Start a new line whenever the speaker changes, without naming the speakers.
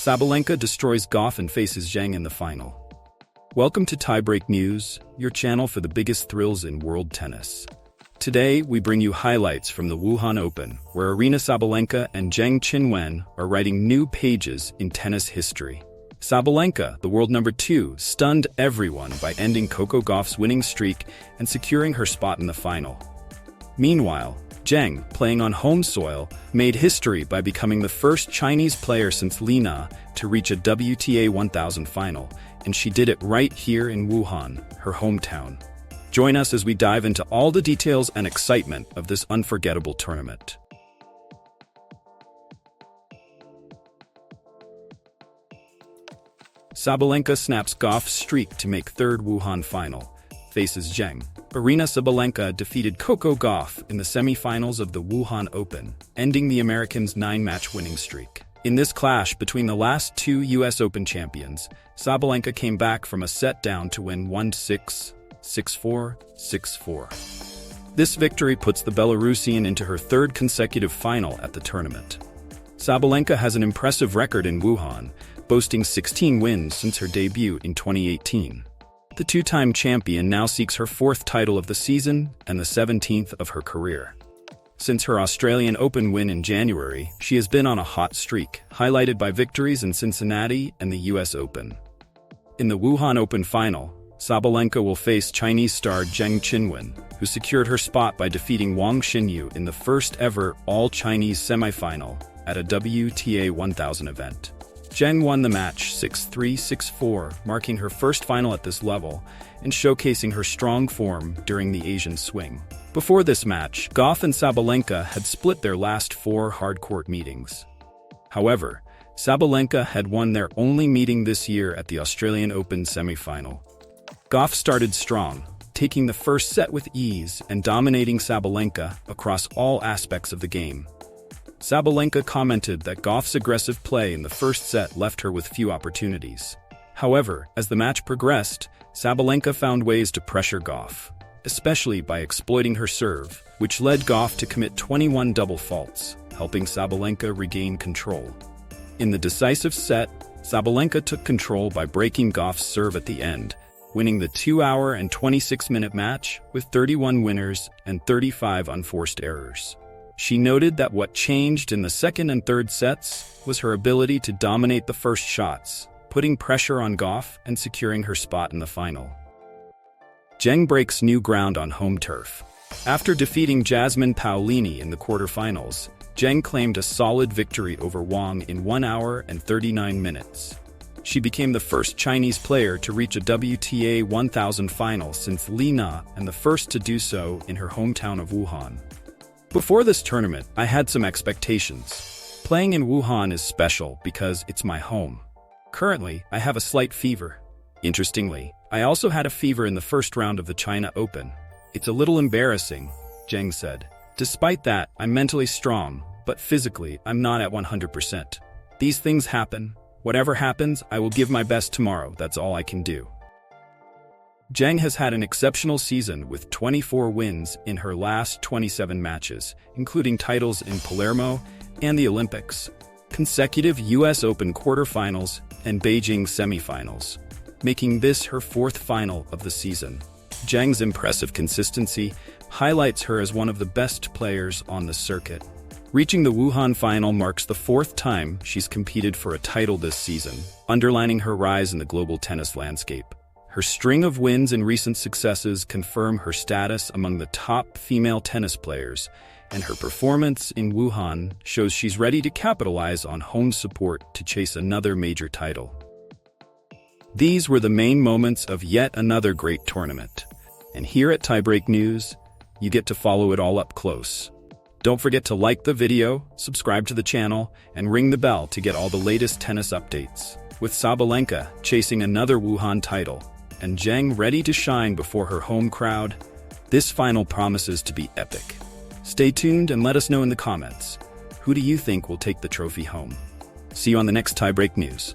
Sabalenka destroys Gauff and faces Zheng in the final. Welcome to Tiebreak News, your channel for the biggest thrills in world tennis. Today, we bring you highlights from the Wuhan Open, where Aryna Sabalenka and Zheng Qinwen are writing new pages in tennis history. Sabalenka, the world number 2, stunned everyone by ending Coco Gauff's winning streak and securing her spot in the final. Meanwhile, Zheng, playing on home soil, made history by becoming the first Chinese player since Li Na to reach a WTA 1000 final, and she did it right here in Wuhan, her hometown. Join us as we dive into all the details and excitement of this unforgettable tournament. Sabalenka snaps Gauff's streak to make third Wuhan final, faces Zheng. Aryna Sabalenka defeated Coco Gauff in the semi-finals of the Wuhan Open, ending the Americans' 9-match winning streak. In this clash between the last two U.S. Open champions, Sabalenka came back from a set down to win 1-6, 6-4, 6-4. This victory puts the Belarusian into her third consecutive final at the tournament. Sabalenka has an impressive record in Wuhan, boasting 16 wins since her debut in 2018. The two-time champion now seeks her fourth title of the season and the 17th of her career. Since her Australian Open win in January, she has been on a hot streak, highlighted by victories in Cincinnati and the US Open. In the Wuhan Open final, Sabalenka will face Chinese star Zheng Qinwen, who secured her spot by defeating Wang Xinyu in the first-ever all-Chinese semifinal at a WTA 1000 event. Zheng won the match 6-3, 6-4, marking her first final at this level and showcasing her strong form during the Asian swing. Before this match, Gauff and Sabalenka had split their last 4 hard-court meetings. However, Sabalenka had won their only meeting this year at the Australian Open semifinal. Gauff started strong, taking the first set with ease and dominating Sabalenka across all aspects of the game. Sabalenka commented that Gauff's aggressive play in the first set left her with few opportunities. However, as the match progressed, Sabalenka found ways to pressure Gauff, especially by exploiting her serve, which led Gauff to commit 21 double faults, helping Sabalenka regain control. In the decisive set, Sabalenka took control by breaking Gauff's serve at the end, winning the 2-hour and 26-minute match with 31 winners and 35 unforced errors. She noted that what changed in the second and third sets was her ability to dominate the first shots, putting pressure on Gauff and securing her spot in the final. Zheng breaks new ground on home turf. After defeating Jasmine Paolini in the quarterfinals, Zheng claimed a solid victory over Wang in 1 hour and 39 minutes. She became the first Chinese player to reach a WTA 1000 final since Li Na and the first to do so in her hometown of Wuhan. Before this tournament, I had some expectations. Playing in Wuhan is special because it's my home. Currently, I have a slight fever. Interestingly, I also had a fever in the first round of the China Open. It's a little embarrassing, Zheng said. Despite that, I'm mentally strong, but physically, I'm not at 100%. These things happen. Whatever happens, I will give my best tomorrow. That's all I can do. Zheng has had an exceptional season with 24 wins in her last 27 matches, including titles in Palermo and the Olympics, consecutive US Open quarterfinals, and Beijing semifinals, making this her fourth final of the season. Zheng's impressive consistency highlights her as one of the best players on the circuit. Reaching the Wuhan final marks the fourth time she's competed for a title this season, underlining her rise in the global tennis landscape. Her string of wins and recent successes confirm her status among the top female tennis players, and her performance in Wuhan shows she's ready to capitalize on home support to chase another major title. These were the main moments of yet another great tournament. And here at Tiebreak News, you get to follow it all up close. Don't forget to like the video, subscribe to the channel, and ring the bell to get all the latest tennis updates. With Sabalenka chasing another Wuhan title, and Zheng ready to shine before her home crowd, this final promises to be epic. Stay tuned and let us know in the comments, who do you think will take the trophy home? See you on the next Tiebreak News.